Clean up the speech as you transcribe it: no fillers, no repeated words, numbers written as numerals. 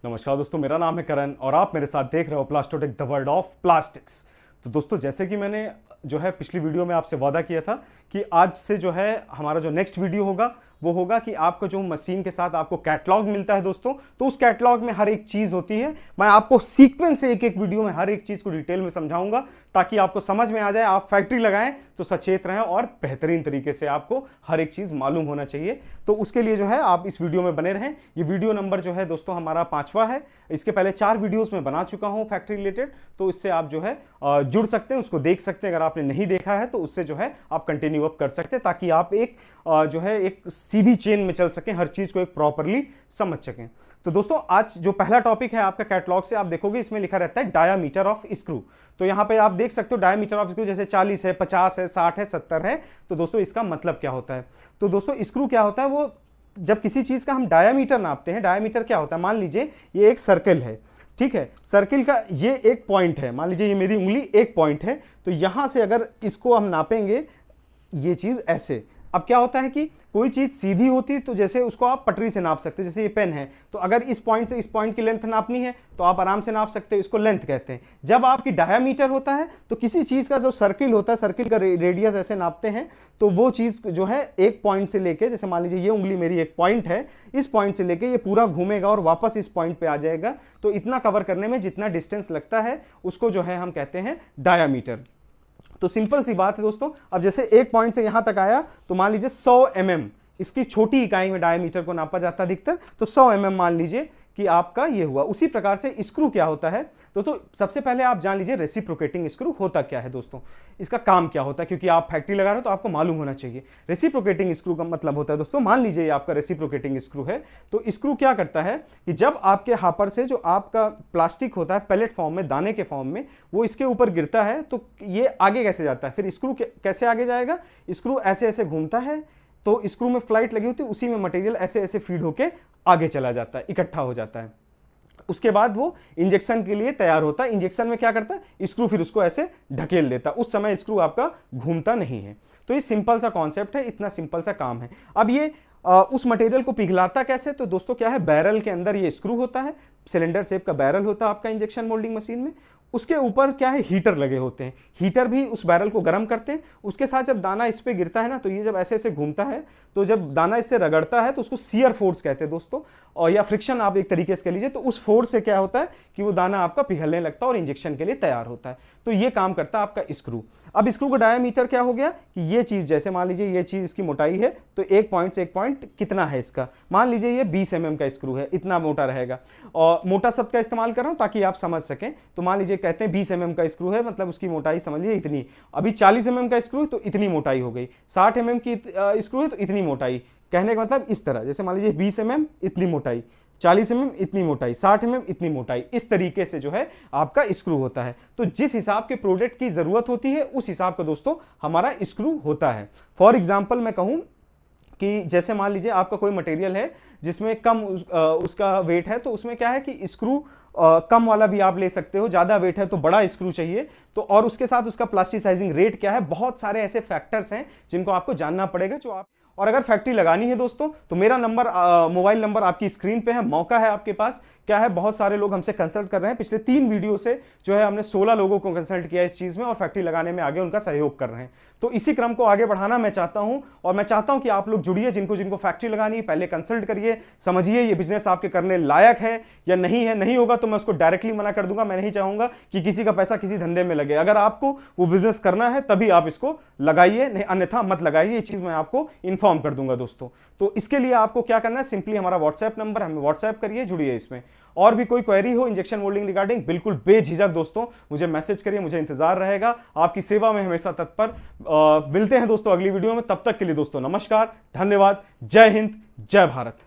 नमस्कार दोस्तों, मेरा नाम है करण और आप मेरे साथ देख रहे हो प्लास्टोटेक द वर्ल्ड ऑफ प्लास्टिक्स। तो दोस्तों, जैसे कि मैंने जो है पिछली वीडियो में आपसे वादा किया था कि आज से जो है हमारा जो नेक्स्ट वीडियो होगा वो होगा कि आपको जो मशीन के साथ आपको कैटलॉग मिलता है दोस्तों, तो उस कैटलॉग में हर एक चीज होती है। मैं आपको सीक्वेंस से एक एक वीडियो में हर एक चीज को डिटेल में समझाऊंगा ताकि आपको समझ में आ जाए, आप फैक्ट्री लगाएं तो सचेत रहें और बेहतरीन तरीके से आपको हर एक चीज मालूम होना चाहिए। तो उसके लिए जो है आप इस वीडियो में बने रहें। ये वीडियो नंबर जो है दोस्तों हमारा 5वां है। इसके पहले 4 वीडियोस में बना चुका हूं फैक्ट्री रिलेटेड, तो इससे आप जो है जुड़ सकते हैं, उसको देख सकते हैं। अगर आपने नहीं देखा है तो उससे जो है आप कंटिन्यू अप कर सकते हैं ताकि आप एक जो है एक सीधी चेन में चल सकें, हर चीज को एक प्रॉपरली समझ सकें। तो दोस्तों, आज जो पहला टॉपिक है आपका कैटलॉग से आप देखोगे इसमें लिखा रहता है डायामीटर ऑफ स्क्रू। तो यहां पे आप देख सकते हो डायामीटर ऑफ स्क्रू, जैसे 40 है, 50 है, 60 है, 70 है। तो दोस्तों इसका मतलब क्या होता है? तो दोस्तों स्क्रू क्या होता है, वो जब किसी चीज का हम डायामीटर नापते हैं, डायामीटर क्या होता है, मान लीजिए ये एक सर्कल है, ठीक है, सर्किल का ये एक पॉइंट है, मान लीजिए ये मेरी उंगली एक पॉइंट है, तो यहां से अगर इसको हम नापेंगे ये चीज ऐसे। अब क्या होता है कि कोई चीज सीधी होती तो जैसे उसको आप पटरी से नाप सकते हो, जैसे ये पेन है, तो अगर इस पॉइंट से इस पॉइंट की लेंथ नापनी है तो आप आराम से नाप सकते हो, इसको लेंथ कहते हैं। जब आपकी डायामीटर होता है तो किसी चीज का जो सर्किल होता है, सर्किल का रेडियस ऐसे नापते हैं, तो वो चीज जो है एक पॉइंट से लेके, जैसे मान लीजिए ये उंगली मेरी एक पॉइंट है, इस पॉइंट से लेके ये पूरा घूमेगा और वापस इस पॉइंट पे आ जाएगा। तो इतना कवर करने में जितना डिस्टेंस लगता है उसको जो है हम कहते हैं डायामीटर। तो सिंपल सी बात है दोस्तों। अब जैसे एक पॉइंट से यहां तक आया तो मान लीजिए 100 mm, इसकी छोटी इकाई में डायमीटर को नापा जाता है अधिकतर, तो 100 mm मान लीजिए कि आपका ये हुआ। उसी प्रकार से स्क्रू क्या होता है दोस्तों, सबसे पहले आप जान लीजिए रेसिप्रोकेटिंग स्क्रू होता क्या है दोस्तों, इसका काम क्या होता है, क्योंकि आप फैक्ट्री लगा रहे हो तो आपको मालूम होना चाहिए। रेसिप्रोकेटिंग स्क्रू का मतलब होता है दोस्तों, मान लीजिए ये आपका रेसिप्रोकेटिंग स्क्रू है, तो स्क्रू क्या करता है कि जब आपके हापर से जो आपका प्लास्टिक होता है पैलेट फॉर्म में, दाने के फॉर्म में, वो इसके ऊपर गिरता है, तो ये आगे कैसे जाता है, फिर स्क्रू कैसे आगे जाएगा, स्क्रू ऐसे ऐसे घूमता है, तो स्क्रू में फ्लाइट लगी होती है, उसी में मटेरियल ऐसे ऐसे फीड होके आगे चला जाता है, इकट्ठा हो जाता है। उसके बाद वो इंजेक्शन के लिए तैयार होता है। इंजेक्शन में क्या करता है, स्क्रू फिर उसको ऐसे ढकेल देता है, उस समय स्क्रू आपका घूमता नहीं है। तो ये सिंपल सा कॉन्सेप्ट है, इतना सिंपल सा काम है। अब ये उस मटेरियल को पिघलाता कैसे, तो दोस्तों क्या है, बैरल के अंदर ये स्क्रू होता है, सिलेंडर शेप का बैरल होता है आपका इंजेक्शन मोल्डिंग मशीन में। उसके ऊपर क्या है, हीटर लगे होते हैं, हीटर भी उस बैरल को गर्म करते हैं। उसके साथ जब दाना इस पे गिरता है ना, तो ये जब ऐसे ऐसे घूमता है, तो जब दाना इससे रगड़ता है तो उसको शियर फोर्स कहते हैं दोस्तों, और या फ्रिक्शन आप एक तरीके से कह लीजिए। तो उस फोर्स से क्या होता है कि वो दाना आपका पिघलने लगता है और इंजेक्शन के लिए तैयार होता है। तो ये काम करता है आपका स्क्रू। अब स्क्रू का डायामीटर क्या हो गया कि ये चीज, जैसे मान लीजिए ये चीज इसकी मोटाई है, तो एक पॉइंट से एक पॉइंट कितना है इसका, मान लीजिए ये 20 mm का स्क्रू है, इतना मोटा रहेगा। और मोटा शब्द का इस्तेमाल कर रहा हूं ताकि आप समझ सकें। तो मान लीजिए कहते हैं 20 mm का स्क्रू है, मतलब उसकी मोटाई समझ लीजिए इतनी। अभी 40 mm का स्क्रू है तो इतनी मोटाई हो गई, 60 mm की स्क्रू है तो इतनी मोटाई। कहने का मतलब इस तरह, जैसे मान लीजिए 20 mm इतनी मोटाई, 40 mm इतनी मोटाई, 60 mm इतनी मोटाई, इस तरीके से जो है आपका स्क्रू होता है। तो जिस हिसाब के प्रोडक्ट की जरूरत होती है उस हिसाब का दोस्तों हमारा स्क्रू होता है। फॉर एग्जांपल मैं कहूं कि जैसे मान लीजिए आपका कोई मटेरियल है जिसमें कम उसका वेट है, तो उसमें क्या है कि स्क्रू कम वाला भी आप ले सकते हो, ज्यादा वेट है तो बड़ा स्क्रू चाहिए। तो और उसके साथ उसका प्लास्टिसाइजिंग रेट क्या है, बहुत सारे ऐसे फैक्टर्स हैं जिनको आपको जानना पड़ेगा जो आप। और अगर फैक्ट्री लगानी है दोस्तों तो मेरा नंबर, मोबाइल नंबर आपकी स्क्रीन पे है, मौका है आपके पास। क्या है, बहुत सारे लोग हमसे कंसल्ट कर रहे हैं, पिछले 3 वीडियो से जो है हमने 16 लोगों को कंसल्ट किया इस चीज में, और फैक्ट्री लगाने में आगे उनका सहयोग कर रहे हैं। तो इसी क्रम को आगे बढ़ाना मैं चाहता हूं, और मैं चाहता हूं कि आप लोग जुड़िए, जिनको जिनको फैक्ट्री लगानी है पहले कंसल्ट करिए, समझिए ये बिजनेस आपके करने लायक है या नहीं है। नहीं होगा तो मैं उसको डायरेक्टली मना कर दूंगा। मैं नहीं चाहूंगा कि किसी का पैसा किसी धंधे में लगे। अगर आपको वो बिजनेस करना है तभी आप इसको लगाइए, नहीं अन्यथा मत लगाइए। ये चीज मैं आपको इन्फॉर्म कर दूंगा दोस्तों। तो इसके लिए आपको क्या करना है, सिंपली हमारा व्हाट्सएप नंबर, हमें व्हाट्सएप करिए, जुड़िए इसमें। और भी कोई क्वेरी हो इंजेक्शन मोल्डिंग रिगार्डिंग, बिल्कुल बेझिझक दोस्तों मुझे मैसेज करिए, मुझे इंतजार रहेगा, आपकी सेवा में हमेशा तत्पर। मिलते हैं दोस्तों अगली वीडियो में, तब तक के लिए दोस्तों नमस्कार, धन्यवाद, जय हिंद, जय भारत।